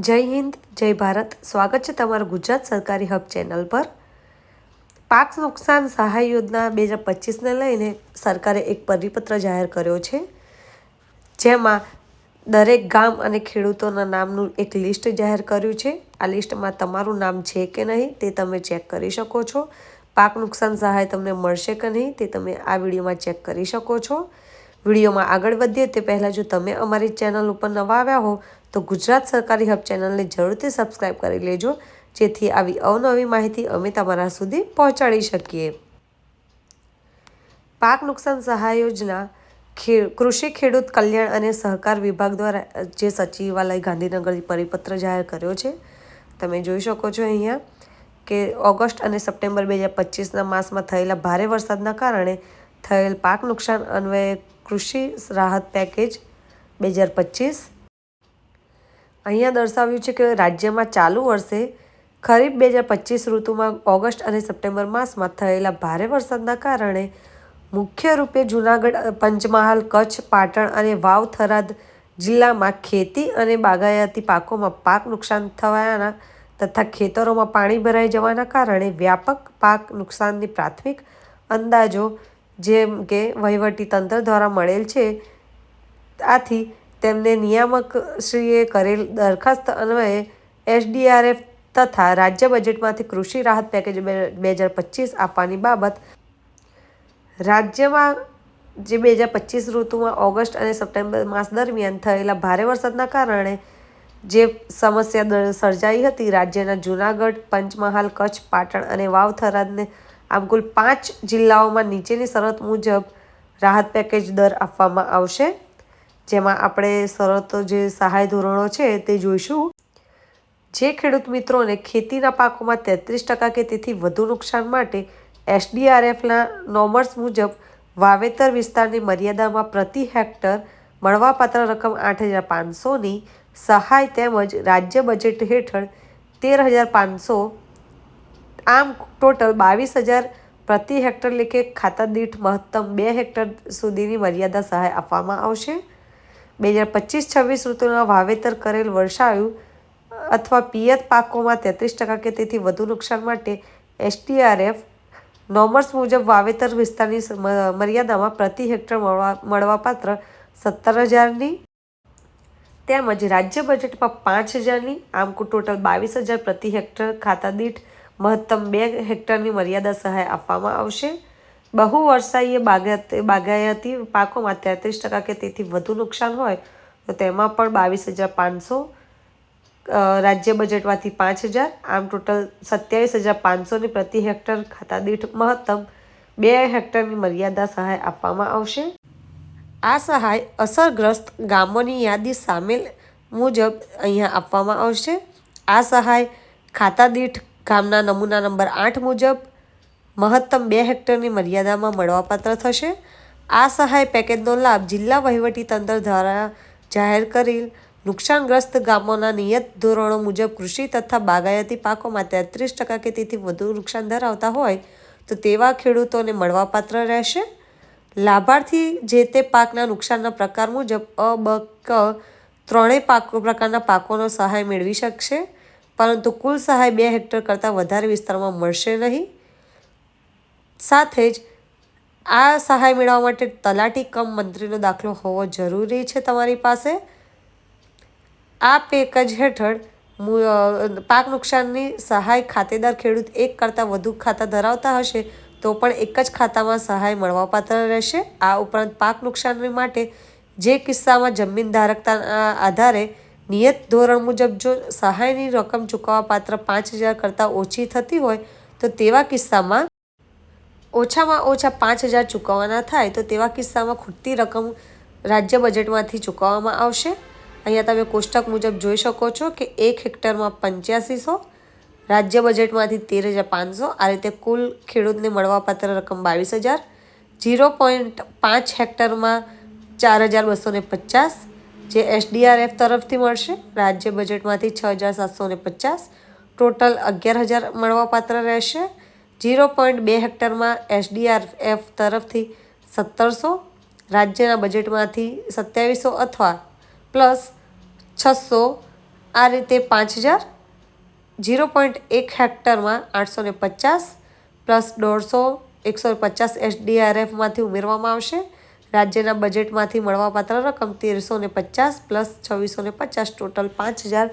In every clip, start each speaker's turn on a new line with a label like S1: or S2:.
S1: જય હિન્દ, જય ભારત. સ્વાગત છે તમારું ગુજરાત સરકારી હબ ચેનલ પર. પાક નુકસાન સહાય યોજના 2025ને લઈને સરકારે એક પરિપત્ર જાહેર કર્યો છે, જેમાં દરેક ગામ અને ખેડૂતોના નામનું એક લિસ્ટ જાહેર કર્યું છે. આ લિસ્ટમાં તમારું નામ છે કે નહીં તે તમે ચેક કરી શકો છો. પાક નુકસાન સહાય તમને મળશે કે નહીં તે તમે આ વિડીયોમાં ચેક કરી શકો છો. વિડીયોમાં આગળ વધીએ તે પહેલાં જો તમે અમારી ચેનલ ઉપર નવા આવ્યા હો તો ગુજરાત સરકારી હબ ચેનલને જરૂરથી સબસ્ક્રાઈબ કરી લેજો, જેથી આવી અવનવી માહિતી અમે તમારા સુધી પહોંચાડી શકીએ. પાક નુકસાન સહાય યોજના કૃષિ ખેડૂત કલ્યાણ અને સહકાર વિભાગ દ્વારા જે સચિવાલય ગાંધીનગર પરિપત્ર જાહેર કર્યો છે, તમે જોઈ શકો છો અહીંયા કે ઓગસ્ટ અને સપ્ટેમ્બર 2025ના માસમાં થયેલા ભારે વરસાદના કારણે થયેલ પાક નુકસાન અન્વયે કૃષિ રાહત પેકેજ 2025 અહીંયા દર્શાવ્યું છે કે રાજ્યમાં ચાલુ વર્ષે ખરીફ 2025 ઋતુમાં ઓગસ્ટ અને સપ્ટેમ્બર માસમાં થયેલા ભારે વરસાદના કારણે મુખ્ય રૂપે જૂનાગઢ, પંચમહાલ, કચ્છ, પાટણ અને વાવ થરાદ જિલ્લામાં ખેતી અને બાગાયતી પાકોમાં પાક નુકસાન થવાના તથા ખેતરોમાં પાણી ભરાઈ જવાના કારણે વ્યાપક પાક નુકસાનની પ્રાથમિક અંદાજો જેમ કે વહીવટી તંત્ર દ્વારા મળેલ છે. આથી તેમને નિયામકશ્રીએ કરેલ દરખાસ્ત અન્વયે SDRF તથા રાજ્ય બજેટમાંથી કૃષિ રાહત પેકેજ 2025 આપવાની બાબત રાજ્યમાં જે 2025 ઋતુમાં ઓગસ્ટ અને સપ્ટેમ્બર માસ દરમિયાન થયેલા ભારે વરસાદના કારણે જે સમસ્યા સર્જાઈ હતી, રાજ્યના જૂનાગઢ, પંચમહાલ, કચ્છ, પાટણ અને વાવ થરાદને આમ કુલ 5 જિલ્લાઓમાં નીચેની શરત મુજબ રાહત પેકેજ દર આપવામાં આવશે, જેમાં આપણે શરતો જે સહાય ધોરણો છે તે જોઈશું. જે ખેડૂત મિત્રોને ખેતીના પાકોમાં 33% કે તેથી વધુ નુકસાન માટે SDRFના નોર્મ્સ મુજબ વાવેતર વિસ્તારની મર્યાદામાં પ્રતિ હેક્ટર મળવાપાત્ર રકમ 8,500ની સહાય તેમજ રાજ્ય બજેટ હેઠળ 13,500 આમ ટોટલ 22,000 પ્રતિ હેક્ટર લેખે ખાતા દીઠ મહત્તમ 2 હેક્ટર સુધીની મર્યાદા સહાય આપવામાં આવશે. 2025-26 ઋતુના વાવેતર કરેલ વર્ષાયુ અથવા પિયત પાકોમાં 33% કે તેથી વધુ નુકસાન માટે SDRF નોર્મ્સ મુજબ વાવેતર વિસ્તારની મર્યાદામાં પ્રતિ હેક્ટર મળવાપાત્ર 17,000ની તેમજ રાજ્ય બજેટમાં 5,000ની આમ ટોટલ 22,000 પ્રતિ હેક્ટર ખાતા દીઠ મહત્તમ 2 હેક્ટરની મર્યાદા સહાય આપવામાં આવશે. બહુવર્ષાયી બાગાયતી પાકોમાં 33% કે તેથી વધુ નુકસાન હોય તો તેમાં પણ 22,500, રાજ્ય બજેટમાંથી 5,000 આમ ટોટલ 27,500ની પ્રતિ હેક્ટર ખાતા દીઠ મહત્તમ 2 હેક્ટરની મર્યાદા સહાય આપવામાં આવશે. આ સહાય અસરગ્રસ્ત ગામોની યાદી સામેલ મુજબ અહીંયા આપવામાં આવશે. આ સહાય ખાતા દીઠ ગામના નમૂના નંબર 8 મુજબ મહત્તમ 2 હેક્ટરની મર્યાદામાં મળવાપાત્ર થશે. આ સહાય પેકેજનો લાભ જિલ્લા વહીવટી તંત્ર દ્વારા જાહેર કરેલ નુકસાનગ્રસ્ત ગામોના નિયત ધોરણો મુજબ કૃષિ તથા બાગાયતી પાકોમાં 33% કે તેથી વધુ નુકસાન ધરાવતા હોય તો તેવા ખેડૂતોને મળવાપાત્ર રહેશે. લાભાર્થી જે તે પાકના નુકસાનના પ્રકાર મુજબ અ, બ, ક ત્રણેય પ્રકારના પાકોનો સહાય મેળવી શકશે, પરંતુ કુલ સહાય 2 હેક્ટર કરતાં વધારે વિસ્તારમાં મળશે નહીં. સાથે જ આ સહાય મેળવવા માટે તલાટી કમ મંત્રીનો દાખલો હોવો જરૂરી છે તમારી પાસે. આ પેકેજ હેઠળ પાક નુકસાનની સહાય ખાતેદાર ખેડૂત એક કરતાં વધુ ખાતા ધરાવતા હશે તો પણ એક જ ખાતામાં સહાય મળવાપાત્ર રહેશે. આ ઉપરાંત પાક નુકસાન માટે જે કિસ્સામાં જમીન ધારકતાના આધારે નિયત ધોરણ મુજબ જો સહાયની રકમ ચૂકવવાપાત્ર 5,000 કરતાં ઓછી થતી હોય તો તેવા કિસ્સામાં ઓછામાં ઓછા 5,000 ચૂકવવાના થાય તો તેવા કિસ્સામાં ખૂટતી રકમ રાજ્ય બજેટમાંથી ચૂકવવામાં આવશે. અહીંયા તમે કોષ્ટક મુજબ જોઈ શકો છો કે 1 હેક્ટરમાં 8500, રાજ્ય બજેટમાંથી 13,500, આ રીતે કુલ ખેડૂતને મળવાપાત્ર રકમ 22,000. 0.5 હેક્ટરમાં 4,250 જે SDRF તરફથી મળશે, રાજ્ય બજેટમાંથી 6,750, ટોટલ 11,000 મળવાપાત્ર રહેશે. 0.2 હેક્ટરમાં SDRF તરફથી 1,700, રાજ્યના બજેટમાંથી 2,700 અથવા પ્લસ 600 આ રીતે 5000 0.1 હેક્ટરમાં 850 પ્લસ 150 SDRFમાંથી ઉમેરવામાં આવશે. રાજ્યના બજેટમાંથી મળવાપાત્ર રકમ 1350 પ્લસ 2650 ટોટલ 5000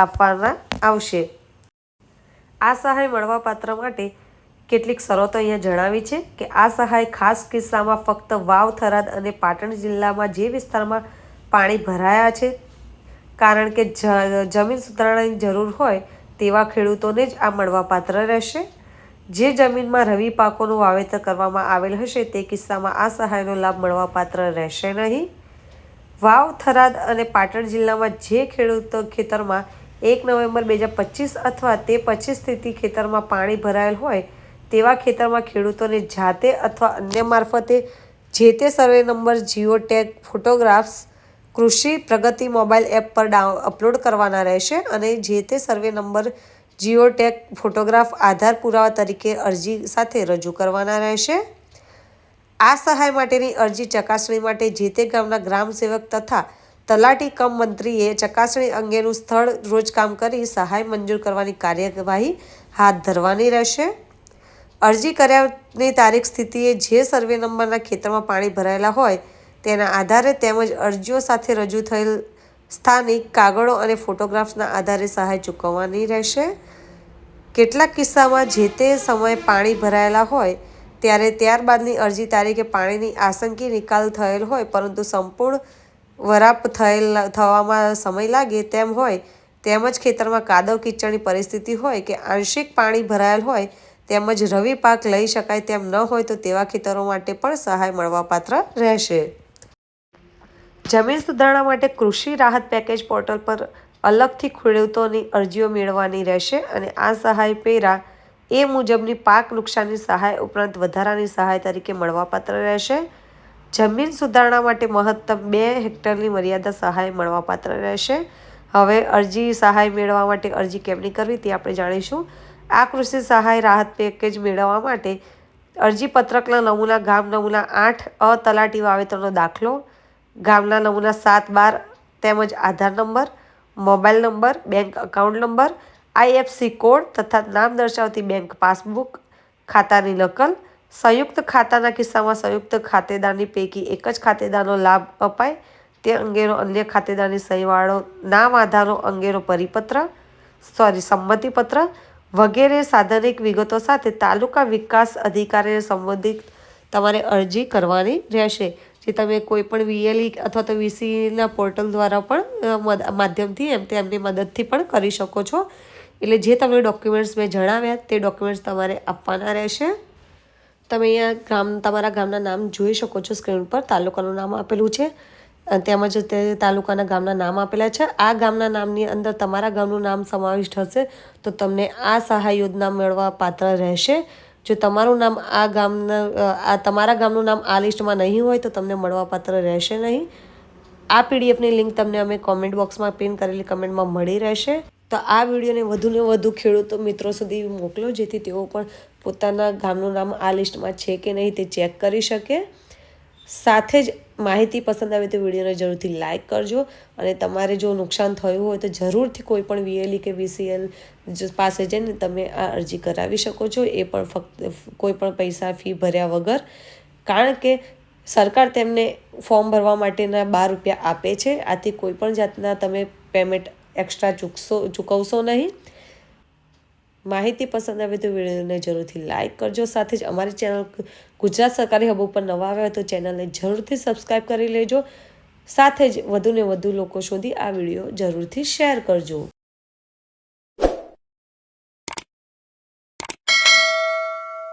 S1: આપવાના આવશે. આ સહાય મળવાપાત્ર માટે કેટલીક શરતો અહીંયા જણાવી છે કે આ સહાય ખાસ કિસ્સામાં ફક્ત વાવ, થરાદ અને પાટણ જિલ્લામાં જે વિસ્તારમાં પાણી ભરાયા છે કારણ કે જમીન સુધારણાની જરૂર હોય તેવા ખેડૂતોને જ આ મળવાપાત્ર રહેશે. જે જમીનમાં રવિ પાકોનું વાવેતર કરવામાં આવેલ હશે તે કિસ્સામાં આ સહાયનો લાભ મળવાપાત્ર રહેશે નહીં. વાવ, થરાદ અને પાટણ જિલ્લામાં જે ખેડૂતો ખેતરમાં 1 નવેમ્બર 2025 અથવા તે પછી સ્થિતિ ખેતરમાં પાણી ભરાયેલ હોય તેવા ખેતરમાં ખેડૂતોને જાતે અથવા અન્ય મારફતે જે તે સર્વે નંબર, જીઓટેગ ફોટોગ્રાફ્સ કૃષિ પ્રગતિ મોબાઈલ એપ પર અપલોડ કરવાના રહેશે અને જે તે સર્વે નંબર, જીઓટેગ ફોટોગ્રાફ આધાર પુરાવા તરીકે અરજી સાથે રજૂ કરવાના રહેશે. આ સહાય માટેની અરજી ચકાસણી માટે જે તે ગામના ગ્રામ સેવક તથા તલાટી કમ મંત્રીએ ચકાસણી અંગેનું સ્થળ રોજકામ કરી સહાય મંજૂર કરવાની કાર્યવાહી હાથ ધરવાની રહેશે. અરજી કર્યાની તારીખ સ્થિતિએ જે સર્વે નંબરના ખેતરમાં પાણી ભરાયેલા હોય તેના આધારે તેમજ અરજીઓ સાથે રજૂ થયેલ સ્થાનિક કાગળો અને ફોટોગ્રાફ્સના આધારે સહાય ચૂકવવાની રહેશે. કેટલાક કિસ્સામાં જે તે સમયે પાણી ભરાયેલા હોય ત્યારે ત્યારબાદની અરજી તારીખે પાણીની આંશિક નિકાલ થયેલ હોય પરંતુ સંપૂર્ણ વરાપ થવામાં સમય લાગે તેમ હોય તેમજ ખેતરમાં કાદવ કીચડની પરિસ્થિતિ હોય કે આંશિક પાણી ભરાયેલ હોય તેમજ રવિ પાક લઈ શકાય તેમ ન હોય તો તેવા ખેતરો માટે પણ સહાય મળવાપાત્ર રહેશે. જમીન સુધારણા માટે કૃષિ રાહત પેકેજ પોર્ટલ પર અલગથી ખેડૂતોની અરજીઓ મેળવવાની રહેશે અને આ સહાય પેરા એ મુજબની પાક નુકસાનની સહાય ઉપરાંત વધારાની સહાય તરીકે મળવાપાત્ર રહેશે. જમીન સુધારણા માટે મહત્તમ 2 હેક્ટરની મર્યાદા સહાય મળવાપાત્ર રહેશે. હવે અરજી સહાય મેળવવા માટે અરજી કેમની કરવી તે આપણે જાણીશું. આ કૃષિ સહાય રાહત પેકેજ મેળવવા માટે અરજીપત્રકના નમૂના, ગામ નમૂના 8 તલાટી વાવેતરનો દાખલો, ગામના નમૂના 7-12 તેમજ Aadhaar number, mobile number, bank account number, IFSC code તથા નામ દર્શાવતી બેંક પાસબુક, ખાતાની નકલ. સંયુક્ત ખાતાના કિસ્સામાં સંયુક્ત ખાતેદારની પૈકી એક જ ખાતેદારનો લાભ અપાય તે અંગેનો અન્ય ખાતેદારની સહીવાળો નામ આધારનો અંગેનો સંમતિપત્ર વગેરે સાધનિક વિગતો સાથે તાલુકા વિકાસ અધિકારીને સંબંધિત તમારે અરજી કરવાની રહેશે. જે તમે કોઈ પણ VLE અથવા તો VCના પોર્ટલ દ્વારા પણ માધ્યમથી તેમની મદદથી પણ કરી શકો છો. એટલે જે તમને ડોક્યુમેન્ટ્સ મેં જણાવ્યા તે ડોક્યુમેન્ટ્સ તમારે આપવાના રહેશે. તમે અહીંયા તમારા ગામના નામ જોઈ શકો છો સ્ક્રીન પર. તાલુકાનું નામ આપેલું છે તેમજ તે તાલુકાના ગામના નામ આપેલા છે. આ ગામના નામની અંદર તમારા ગામનું નામ સમાવિષ્ટ હશે તો તમને આ સહાય યોજના મેળવવા પાત્ર રહેશે. જો તમારું નામ તમારા ગામનું નામ આ લિસ્ટમાં નહીં હોય તો તમને મળવાપાત્ર રહેશે નહીં. આ PDFની લિંક તમને અમે કોમેન્ટ બોક્સમાં પિન કરેલી કમેન્ટમાં મળી રહેશે. તો આ વિડીયોને વધુને વધુ ખેડૂતો મિત્રો સુધી મોકલો જેથી તેઓ પણ પોતાના ગામનું નામ આ લિસ્ટમાં છે કે નહીં તે ચેક કરી શકે. સાથે જ માહિતી પસંદ આવે તો વિડીયોને જરૂરથી લાઇક કરજો અને તમારે જો નુકસાન થયું હોય તો જરૂરથી કોઈ પણ VLE કે VCL પાસે જઈને તમે આ અરજી કરાવી શકો છો. એ પણ ફક્ત કોઈ પણ પૈસા ફી ભર્યા વગર, કારણ કે સરકાર તેમને ફોર્મ ભરવા માટેના 12 રૂપિયા આપે છે. આથી કોઈ પણ જાતના તમે પેમેન્ટ એક્સ્ટ્રા ચૂકવશો નહીં. માહિતી પસંદ આવે તો વિડીયોને જરૂરથી લાઇક કરજો. સાથે જ અમારી ચેનલ ગુજરાત સરકારી હબ ઉપર નવા આવ્યા હોય તો ચેનલને જરૂરથી સબસ્ક્રાઈબ કરી લેજો. સાથે જ વધુને વધુ લોકો સુધી આ વિડીયો જરૂરથી શેર કરજો.